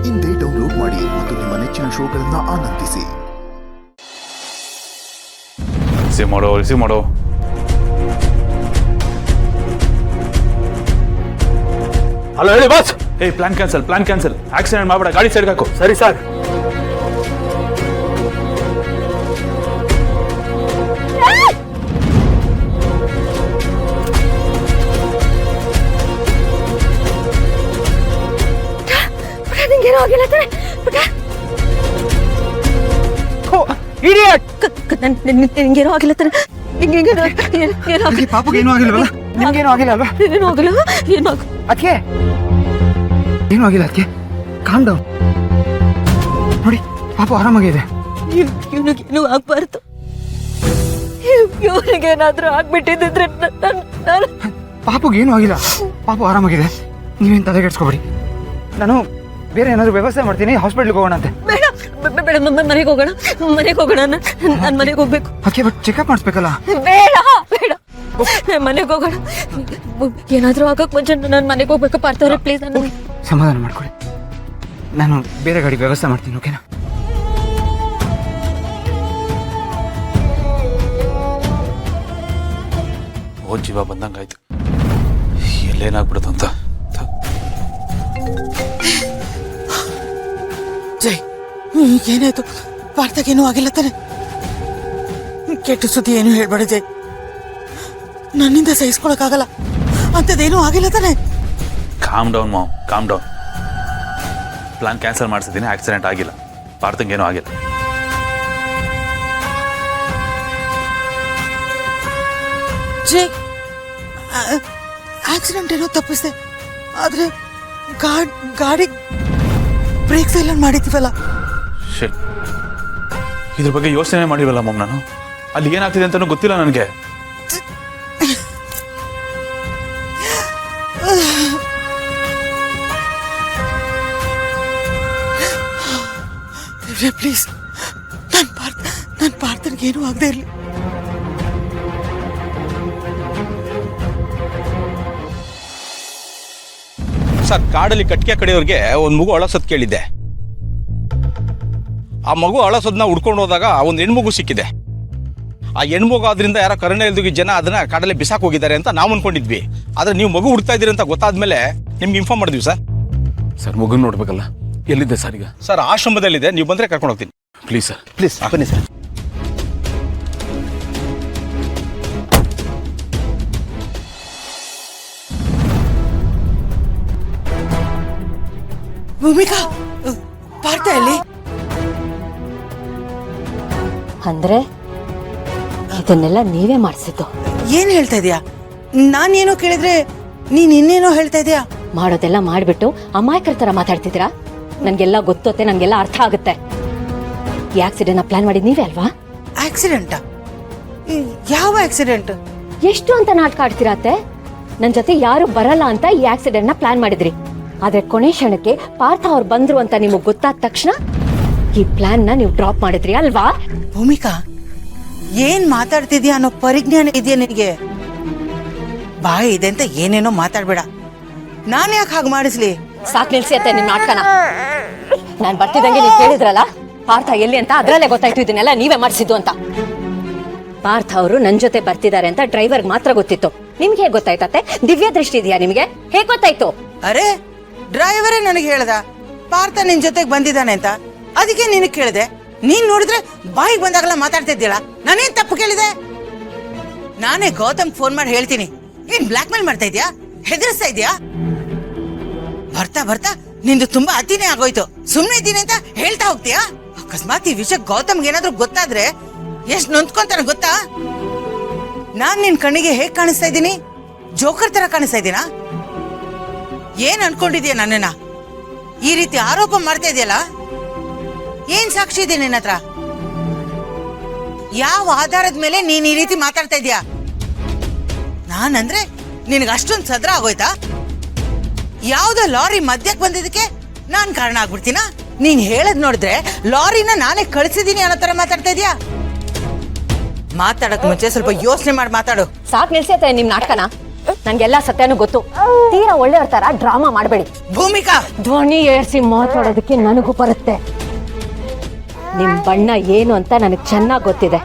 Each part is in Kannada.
ಇಂದೇ ಡೌನ್ಲೋಡ್ ಮಾಡಿ ಮತ್ತು ನಿಮ್ಮ ನೆಚ್ಚಿನ ಶೋಗಳನ್ನು ಆನಂದಿಸಿ. ರಿಸೀವ್ ಮಾಡೋ. ಹಲೋ ಹೇಳಿ ಬಾಸ್. Plan cancel. ಆಕ್ಸಿಡೆಂಟ್ ಮಾಡ್ಬೇಡ, ಗಾಡಿ ಸೈಡ್ ಹಾಕು. ಸರಿ ಸರ್. ನಿಂಗೇನೋ ಆಗಿಲ್ಲ ತಾನೆ ಪುಟ? ನಿಂಗೇನೋ ಆಗಿಲ್ಲ ತಾನೆ? ಪಾಪುಗೇನು ಆಗಿಲ್ವಲ್ಲ? ನಿಮ್ಗೇನು ಆಗಿಲ್ಲ ಅಲ್ವಾ? ಏನೂ ಆಗಿಲ್ಲ. ಅದಕ್ಕೆ ಏನೂ ಆಗಿಲ್ಲ. ಅದಕ್ಕೆ ಕಾಮ್ ಡೌನ್. ನೋಡಿ ಪಾಪು ಆರಾಮಾಗಿದೆ. ಇವನಿಗೇನು ಆಗ್ಬಾರ್ದು. ಇವನಿಗೇನಾದ್ರೂ ಆಗ್ಬಿಟ್ಟಿದ್ರೆ ಪಾಪುಗೇನು ಆಗಿಲ್ಲ. ಪಾಪು ಆರಾಮಾಗಿದೆ. ನೀವೇನು ತಲೆಗೆಡ್ಸ್ಕೊಬೇಡಿ. ನಾನು ಬೇರೆ ಏನಾದ್ರು ವ್ಯವಸ್ಥೆ ಮಾಡ್ತೀನಿ. ಹಾಸ್ಪಿಟ್ಲಿಗೆ ಹೋಗೋಣ ಅಂತೆ. ಬೇಡ ಮನೆಗೆ ಹೋಗೋಣ. ನಾನು ಮನೆಗೆ ಹೋಗ್ಬೇಕು. ಅದಕ್ಕೆ ಬಟ್ ಚೆಕಪ್ ಮಾಡಿಸ್ಬೇಕಲ್ಲ. ಬೇಡ ಮನೆಗೆ ಹೋಗೋಣ. ಏನಾದ್ರೂ ಆಗಕ್ ಮುಂಚೆ ನಾನು ಮನೆಗೆ ಹೋಗ್ಬೇಕು. ಪಾರ್ಥವ್ರೆ ಪ್ಲೀಸ್ ನನ್ನ ಸಮಾಧಾನ ಮಾಡ್ಕೊಳ್ಳಿ. ನಾನು ಬೇರೆ ಗಾಡಿ ವ್ಯವಸ್ಥೆ ಮಾಡ್ತೀನಿ. ಓಕೆನಾ? ಜೀವ ಬಂದಂಗಾಯ್ತು. ಎಲ್ಲೇನಾಗ್ಬಿಡುತ್ತಂತ. ಜೈ, ಏನಾಯ್ತು? ಪಾರ್ಥಗೇನೂ ಆಗಿಲ್ಲ ತಾನೆ? ಕೆಟ್ಟ ಸುದ್ದಿ ಏನು ಹೇಳ್ಬೇಡ ಜೈ. ನನ್ನಿಂದ ಸಹಿಸ್ಕೊಳಕ್ಕಾಗಲ್ಲ. ಅಂಥದ್ದೇನೂ ಆಗಿಲ್ಲ ತಾನೆ? Calm down mom, calm down. Plan cancel ಮಾಡಿಸಿದ್ದೀನಿ. ಆಕ್ಸಿಡೆಂಟ್ ಆಗಿಲ್ಲ. ಪಾರ್ಥಂಗೇನೂ ಆಗಿಲ್ಲ. ಜೈ, ಆಕ್ಸಿಡೆಂಟ್ ಏನೋ ತಪ್ಪಿಸ್ದೆ. ಆದ್ರೆ ಗಾಡಿ ಬ್ರೇಕ್ ಫೇಲರ್ ಮಾಡಿದ್ದೀವಲ್ಲ. ಇದ್ರ ಬಗ್ಗೆ ಯೋಚನೆ ಮಾಡಿವಲ್ಲ ಮಮ್. ನಾನು ಅಲ್ಲಿ ಏನಾಗ್ತಿದೆ ಅಂತಾನೂ ಗೊತ್ತಿಲ್ಲ ನನಗೆ. ಪ್ಲೀಸ್ ನನ್ನ ಪಾರ್ಥನಿಗೆ ಏನೂ ಆಗದೆ ಇರಲಿ. ಸರ್, ಕಾಡಲ್ಲಿ ಕಟ್ಟಿಗೆ ಕಡೆಯವ್ರಿಗೆ ಒಂದು ಮಗು ಅಳಸೋದು ಕೇಳಿದ್ದೆ. ಆ ಮಗು ಅಳಸೋದನ್ನ ಹುಡ್ಕೊಂಡು ಹೋದಾಗ ಒಂದು ಹೆಣ್ಮಗು ಸಿಕ್ಕಿದೆ. ಆ ಹೆಣ್ಮಗು ಆದ್ರಿಂದ ಯಾರೋ ಕರುಣೆ ಇಲ್ದೋಗಿ ಜನ ಅದನ್ನ ಕಾಡಲ್ಲಿ ಬಿಸಾಕ್ ಹೋಗಿದ್ದಾರೆ ಅಂತ ನಾವು ಅನ್ಕೊಂಡಿದ್ವಿ. ಆದ್ರೆ ನೀವು ಮಗು ಹುಡ್ತಾ ಇದ್ದೀರಿ ಅಂತ ಗೊತ್ತಾದ್ಮೇಲೆ ನಿಮ್ಗೆ ಇನ್ಫಾರ್ಮ್ ಮಾಡಿದ್ವಿ ಸರ್. ಸರ್, ಮಗು ನೋಡ್ಬೇಕಲ್ಲ. ಎಲ್ಲಿದೆ ಸರ್ ಈಗ? ಸರ್, ಆಶ್ರಮದಲ್ಲಿದೆ. ನೀವು ಬಂದ್ರೆ ಕರ್ಕೊಂಡು ಹೋಗ್ತೀನಿ. ಪ್ಲೀಸ್ ಸರ್, ಪ್ಲೀಸ್ ಬನ್ನಿ ಸರ್. ಭೂಮಿಕಾ, ಪಾರ್ಥ ಎಲ್ಲಿ? ಅಂದ್ರೆ ಇದನ್ನೆಲ್ಲ ನೀವೇ ಮಾಡಿಸಿದ್ದು? ಏನ್ ಹೇಳ್ತಾ ಇದೀಯಾ? ನಾನೇನೋ ಕೇಳಿದ್ರೆ ನೀನ್ ಇನ್ನೇನೋ ಹೇಳ್ತಾ ಇದೀಯಾ? ಮಾಡೋದೆಲ್ಲ ಮಾಡ್ಬಿಟ್ಟು ಅಮಾಯಕರ ತರ ಮಾತಾಡ್ತಿದ್ದೀರಾ? ನನ್ಗೆಲ್ಲ ಗೊತ್ತೋತೆ, ನಂಗೆಲ್ಲ ಅರ್ಥ ಆಗುತ್ತೆ. ಈ ಆಕ್ಸಿಡೆಂಟ್ ಪ್ಲಾನ್ ಮಾಡಿದ್ ನೀವೇ ಅಲ್ವಾ? ಆಕ್ಸಿಡೆಂಟಾ? ಯಾವ ಆಕ್ಸಿಡೆಂಟ್? ಎಷ್ಟು ಅಂತ ನಾಟಕ ಆಡ್ತಿರತ್ತೆ? ನನ್ ಜೊತೆ ಯಾರು ಬರಲ್ಲ ಅಂತ ಈ ಆಕ್ಸಿಡೆಂಟ್ ನ ಪ್ಲಾನ್ ಮಾಡಿದ್ರಿ. ಆದ್ರೆ ಕೊನೆ ಕ್ಷಣಕ್ಕೆ ಪಾರ್ಥ ಅವ್ರು ಬಂದ್ರು ಅಂತ ನಿಮಗ್ ಗೊತ್ತಾದ ತಕ್ಷಣ ಈ ಪ್ಲಾನ್ ನ ನೀವು ಡ್ರಾಪ್ ಮಾಡಿದ್ರಿ ಅಲ್ವಾ? ಭೂಮಿಕಾ, ಏನ್ ಮಾತಾಡ್ತಿದ್ಯಾ ಅನ್ನೋ ಪರಿಜ್ಞಾನ ಇದೆಯಾ ನಿನಗೆ? ಬಾಯಿ ಇದೆ ಅಂತ ಏನೇನೋ ಮಾತಾಡ್ಬೇಡ. ನಾನ್ ಯಾಕೆ ಹಾಗೆ ಮಾಡಿಸ್ಲಿ? ಸಾಕ್ ನಿಲ್ಸಿಯತ್ತೆ ನಿಮ್ ನಾಟಕನ. ನಾನ್ ಬರ್ತಿದಂಗೆ ನೀವು ಕೇಳಿದ್ರಲ್ಲ ಪಾರ್ಥ ಎಲ್ಲಿ ಅಂತ, ಅದ್ರಲ್ಲೇ ಗೊತ್ತಾಯ್ತು ಇದನ್ನೆಲ್ಲ ನೀವೇ ಮಾಡಿಸಿದ್ದು ಅಂತ. ಪಾರ್ಥ ಅವರು ನನ್ ಜೊತೆ ಬರ್ತಿದ್ದಾರೆ ಅಂತ ಡ್ರೈವರ್ಗೆ ಮಾತ್ರ ಗೊತ್ತಿತ್ತು. ನಿಮ್ಗೆ ಹೇಗ್ ಗೊತ್ತಾಯ್ತತ್ತೆ? ದಿವ್ಯ ದೃಷ್ಟಿ ಇದೆಯಾ ನಿಮ್ಗೆ? ಹೇಗ್ ಗೊತ್ತಾಯ್ತು? ಅರೆ, ಡ್ರೈವರೇ ನನಗೆ ಹೇಳ್ದ ಪಾರ್ಥ ನಿನ್ ಜೊತೆಗೆ ಬಂದಿದ್ದಾನೆ ಅಂತ. ಅದಕ್ಕೆ ನಿನಗೆ ಕೇಳಿದೆ. ನೀನ್ ನೋಡಿದ್ರೆ ಬಾಯಿಗೆ ಬಂದಾಗಲ್ಲ ಮಾತಾಡ್ತಿದ್ದೀಳ. ನಾನೇನ್ ತಪ್ಪು ಕೇಳಿದೆ? ನಾನೇ ಗೌತಮ್ ಫೋನ್ ಮಾಡಿ ಹೇಳ್ತೀನಿ. ಏನ್ ಬ್ಲಾಕ್ ಮೇಲ್ ಮಾಡ್ತಾ ಇದ್ಯಾ? ಹೆದರಿಸ್ತಾ ಇದ್ಯಾ? ಬರ್ತಾ ನಿಂದು ತುಂಬಾ ಅತಿನೇ ಆಗೋಯ್ತು. ಸುಮ್ನೆ ಇದ್ದೀನಿ ಅಂತ ಹೇಳ್ತಾ ಹೋಗ್ತೀಯಾ? ಅಕಸ್ಮಾತ್ ಈ ವಿಷಯ ಗೌತಮ್ಗೆ ಏನಾದ್ರೂ ಗೊತ್ತಾದ್ರೆ ಎಷ್ಟ್ ನೊಂದ್ಕೊಂತಾನೆ ಗೊತ್ತಾ? ನಾನ್ ನಿನ್ ಕಣ್ಣಿಗೆ ಹೇಗ್ ಕಾಣಿಸ್ತಾ ಇದ್ದೀನಿ? ಜೋಕರ್ ತರ ಕಾಣಿಸ್ತಾ ಇದ್ದೀನಾ? ಏನ್ ಅನ್ಕೊಂಡಿದ್ಯಾ ನನ್ನನ್ನ? ಈ ರೀತಿ ಆರೋಪ ಮಾಡ್ತಾ ಇದೆಯಲ್ಲ, ಏನ್ ಸಾಕ್ಷಿ ಇದೆ ನಿನ್ನ ಹತ್ರ? ಯಾವ ಆಧಾರದ ಮೇಲೆ ನೀನ್ ಈ ರೀತಿ ಮಾತಾಡ್ತಾ ಇದೀಯಾ? ನಾನಂದ್ರೆ ನಿನಗೆ ಅಷ್ಟೊಂದು ಸದ್ರ ಆಗೋಯ್ತಾ? ಯಾವ್ದೋ ಲಾರಿ ಮಧ್ಯಕ್ಕೆ ಬಂದಿದ್ದಕ್ಕೆ ನಾನ್ ಕಾರಣ ಆಗ್ಬಿಡ್ತೀನ? ನೀನ್ ಹೇಳದ್ ನೋಡಿದ್ರೆ ಲಾರಿನ ನಾನೇ ಕಳಿಸಿದೀನಿ ಅನ್ನೋ ತರ ಮಾತಾಡ್ತಾ ಇದೀಯಾ? ಮಾತಾಡಕ್ ಮುಂಚೆ ಸ್ವಲ್ಪ ಯೋಚನೆ ಮಾಡಿ ಮಾತಾಡು. ಸಾಕ್ ನಿಲ್ಸೈತೆ ನಿಮ್ ನಾಟಕನ. ನಂಗೆಲ್ಲ ಸತ್ಯನೂ ಗೊತ್ತು. ತೀರಾ ಒಳ್ಳೆಯವ್ರ ತರ ಡ್ರಾಮಾ ಮಾಡಬೇಡಿ. ಭೂಮಿಕಾ, ಧ್ವನಿ ಏರ್ಸಿ ಮಾತಾಡೋದಕ್ಕೆ ನನಗೂ ಬರುತ್ತೆ. ನಿಮ್ ಬಣ್ಣ ಏನು ಅಂತ ನನಗೆ ಚೆನ್ನಾಗಿ ಗೊತ್ತಿದೆ.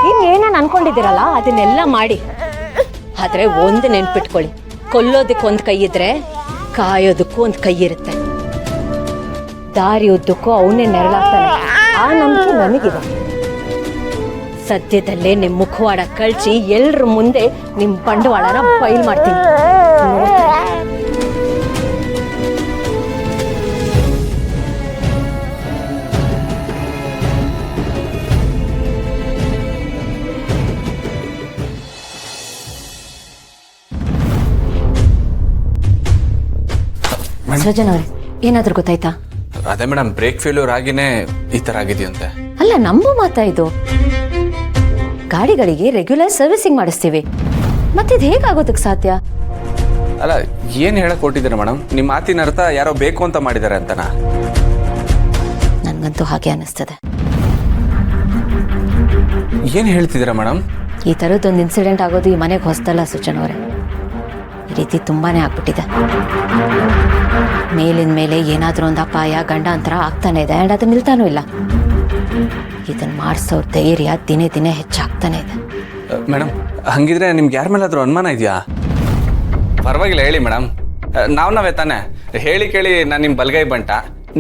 ಏನೇನು ಅನ್ಕೊಂಡಿದ್ದೀರಲ್ಲ ಅದನ್ನೆಲ್ಲ ಮಾಡಿ. ಆದ್ರೆ ಒಂದು ನೆನ್ಪಿಟ್ಕೊಳ್ಳಿ, ಕೊಲ್ಲೋದಕ್ಕೆ ಒಂದು ಕೈ ಇದ್ರೆ ಕಾಯೋದಕ್ಕೂ ಒಂದು ಕೈ ಇರುತ್ತೆ. ದಾರಿ ಉದ್ದಕ್ಕೂ ಅವನೇ ನೆರಳಾಗ್ತಾನೆ, ಆ ನಂಬಿಕೆ ನನಗಿದೆ. ಸದ್ಯದಲ್ಲೇ ನಿಮ್ ಮುಖವಾಡ ಕಳ್ಸಿ ಎಲ್ರ ಮುಂದೆ ನಿಮ್ ಬಂಡವಾಳನ ಬಯಲ್ ಮಾಡ್ತೀನಿ. ಸೃಜನ್ ಅವ್ರೆ, ಏನಾದ್ರೂ ಗೊತ್ತಾಯ್ತಾ? ಅದೇ ಮೇಡಮ್, ಬ್ರೇಕ್ ಫೇಲ್ಯೂರ್ ಆಗಿನೇ ಈ ತರ ಆಗಿದೆಯಂತೆ. ಅಲ್ಲ, ನಂಬು ಮಾತಾ ಇದು. ಗಾಡಿಗಳಿಗೆ ರೆಗ್ಯುಲರ್ ಸರ್ವಿಸಿಂಗ್ ಮಾಡಿಸ್ತೀವಿ, ಮತ್ತಿದು ಹೇಗಾಗೋದಕ್ಕೆ ಸಾಧ್ಯ? ಅಲ್ಲ, ಏನ್ ಹೇಳಕ್ ಕೊಟ್ಟಿದ್ದೀರಾ ಮೇಡಮ್? ನಿಮ್ಮ ಮಾತಿನ ಅರ್ಥ ಯಾರೋ ಬೇಕು ಅಂತ ಮಾಡಿದ್ದಾರೆ ಅಂತನಾ? ನನ್ಗಂತೂ ಹಾಗೆ ಅನಿಸ್ತದೆ. ಏನ್ ಹೇಳ್ತಿದ್ದೀರಾ ಮೇಡಮ್? ಈ ಥರದ್ದೊಂದು ಇನ್ಸಿಡೆಂಟ್ ಆಗೋದು ಈ ಮನೆಗೆ ಹೊಸದಲ್ಲ ಸುಜನ್ ಅವರೇ. ಈ ರೀತಿ ತುಂಬಾನೇ ಆಗ್ಬಿಟ್ಟಿದೆ. ಮೇಲಿನ ಮೇಲೆ ಏನಾದರೂ ಒಂದು ಅಪಾಯ ಗಂಡಾಂತರ ಆಗ್ತಾನೆ ಇದೆ, ಆ್ಯಂಡ್ ಅದು ನಿಲ್ತಾನೂ ಇಲ್ಲ. ಇದನ್ನು ಮಾಡಿಸೋರ್ ಧೈರ್ಯ ದಿನೇ ದಿನೇ ಹೆಚ್ಚಾಗ್ತಾನೆ ಇದೆ. ಮೇಡಮ್, ಹಂಗಿದ್ರೆ ನಿಮ್ಗೆ ಯಾರ ಮೇಲಾದ್ರೂ ಅನುಮಾನ ಇದೆಯಾ? ಪರವಾಗಿಲ್ಲ, ಹೇಳಿ ಮೇಡಮ್. ನಾವೇ ತಾನೆ ಹೇಳಿ ಕೇಳಿ ನಾನು ನಿಮ್ಮ ಬಲ್ಗೈ ಬಂಟ.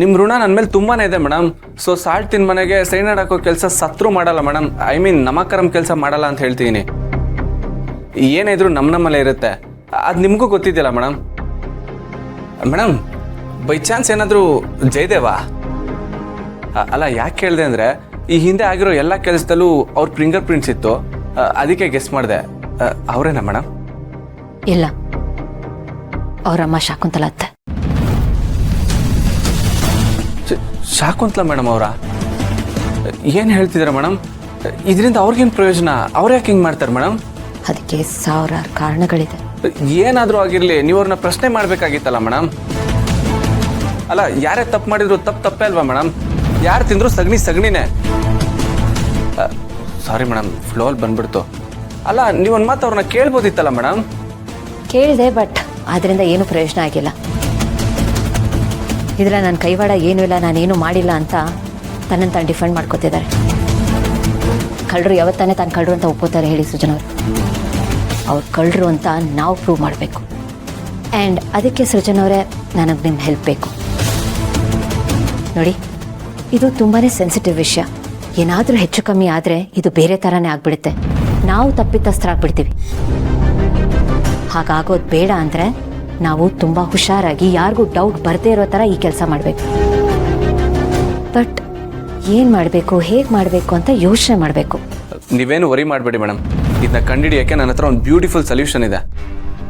ನಿಮ್ಮ ಋಣ ನನ್ನ ಮೇಲೆ ತುಂಬಾನೇ ಇದೆ ಮೇಡಮ್. ಸೊ ಸಾಲ್ಟ್ ತಿನ್ ಮನೆಗೆ ಸೈನಡ್ ಹಾಕೋ ಕೆಲಸ ಸತ್ರು ಮಾಡಲ್ಲ ಮೇಡಮ್. ಐ ಮೀನ್ ನಮಕರಂ ಕೆಲಸ ಮಾಡಲ್ಲ ಅಂತ ಹೇಳ್ತೀನಿ. ಏನಿದ್ರು ನಮ್ಮಲ್ಲೇ ಇರುತ್ತೆ, ಅದು ನಿಮಗೂ ಗೊತ್ತಿದೆಯಲ್ಲ ಮೇಡಮ್. ಮೇಡಮ್, ಬೈ ಚಾನ್ಸ್ ಏನಾದರೂ ಜಯದೇವಾ? ಅಲ್ಲ, ಯಾಕೆ ಕೇಳಿದೆ ಅಂದರೆ ಈ ಹಿಂದೆ ಆಗಿರೋ ಎಲ್ಲ ಕೆಲಸದಲ್ಲೂ ಅವ್ರ ಫಿಂಗರ್ ಪ್ರಿಂಟ್ಸ್ ಇತ್ತು, ಅದಕ್ಕೆ ಗೆಸ್ ಮಾಡಿದೆ. ಅವರೇನಾ ಮೇಡಮ್? ಇಲ್ಲ, ಅವರಮ್ಮ ಶಾಕುಂತಲ ಅತ್ತೆ. ಶಾಕುಂತಲ ಮೇಡಮ್ ಅವರ? ಏನು ಹೇಳ್ತಿದ್ದೀರಾ ಮೇಡಮ್? ಇದರಿಂದ ಅವ್ರಿಗೇನು ಪ್ರಯೋಜನ? ಅವ್ರು ಯಾಕೆ ಹಿಂಗೆ ಮಾಡ್ತಾರೆ ಮೇಡಮ್? ಅದಕ್ಕೆ ಸಾವಿರಾರು ಕಾರಣಗಳಿದೆ. ಏನಾದರೂ ಆಗಿರಲಿ, ನೀವು ಅವ್ರನ್ನ ಪ್ರಶ್ನೆ ಮಾಡಬೇಕಾಗಿತ್ತಲ್ಲ ಮೇಡಮ್. ಅಲ್ಲ, ಯಾರೇ ತಪ್ಪು ಮಾಡಿದ್ರು ತಪ್ಪೇ ಅಲ್ವಾ ಮೇಡಮ್? ಯಾರು ತಿಂದ್ರು ಸಗಣಿನೇ. ಸಾರಿ ಮೇಡಮ್, ಫ್ಲೋಲ್ ಬಂದ್ಬಿಡ್ತು. ಅಲ್ಲ, ನೀವೊಂದು ಮಾತು ಅವ್ರನ್ನ ಕೇಳ್ಬೋದಿತ್ತಲ್ಲ ಮೇಡಮ್? ಕೇಳಿದೆ, ಬಟ್ ಅದರಿಂದ ಏನೂ ಪ್ರಯೋಜನ ಆಗಿಲ್ಲ. ಇದ್ರ ನನ್ನ ಕೈವಾಡ ಏನೂ ಇಲ್ಲ, ನಾನೇನು ಮಾಡಿಲ್ಲ ಅಂತ ತನ್ನನ್ನು ತಾನು ಡಿಫೆಂಡ್ ಮಾಡ್ಕೋತಿದ್ದಾರೆ. ಕಳ್ಳರು ಯಾವತ್ತಾನೆ ತಾನು ಕಳ್ಳರು ಅಂತ ಒಪ್ಕೋತಾರೆ ಹೇಳಿ ಸುಜನ್ ಅವರು? ಅವ್ರು ಕಳ್ಳರು ಅಂತ ನಾವು ಪ್ರೂವ್ ಮಾಡಬೇಕು. ಆ್ಯಂಡ್ ಅದಕ್ಕೆ ಸೃಜನ್ ಅವರೇ, ನನಗೆ ನಿಮ್ಮ ಹೆಲ್ಪ್ ಬೇಕು. ನೋಡಿ, ಇದು ತುಂಬಾ ಸೆನ್ಸಿಟಿವ್ ವಿಷಯ. ಏನಾದರೂ ಹೆಚ್ಚು ಕಮ್ಮಿ ಆದರೆ ಇದು ಬೇರೆ ಥರನೇ ಆಗಿಬಿಡುತ್ತೆ. ನಾವು ತಪ್ಪಿತಸ್ಥರಾಗ್ಬಿಡ್ತೀವಿ. ಹಾಗಾಗೋದು ಬೇಡ ಅಂದರೆ ನಾವು ತುಂಬ ಹುಷಾರಾಗಿ ಯಾರಿಗೂ ಡೌಟ್ ಬರದೇ ಇರೋ ಥರ ಈ ಕೆಲಸ ಮಾಡಬೇಕು. ಬಟ್ ಏನು ಮಾಡಬೇಕು, ಹೇಗೆ ಮಾಡಬೇಕು ಅಂತ ಯೋಚನೆ ಮಾಡಬೇಕು. ನೀವೇನು ವರಿ ಮಾಡಬೇಡಿ ಮೇಡಮ್. ಇದನ್ನ ಕಂಡುಹಿಡಿಯೋಕ್ಕೆ ನನ್ನ ಹತ್ರ ಒಂದು ಬ್ಯೂಟಿಫುಲ್ ಸೊಲ್ಯೂಷನ್ ಇದೆ.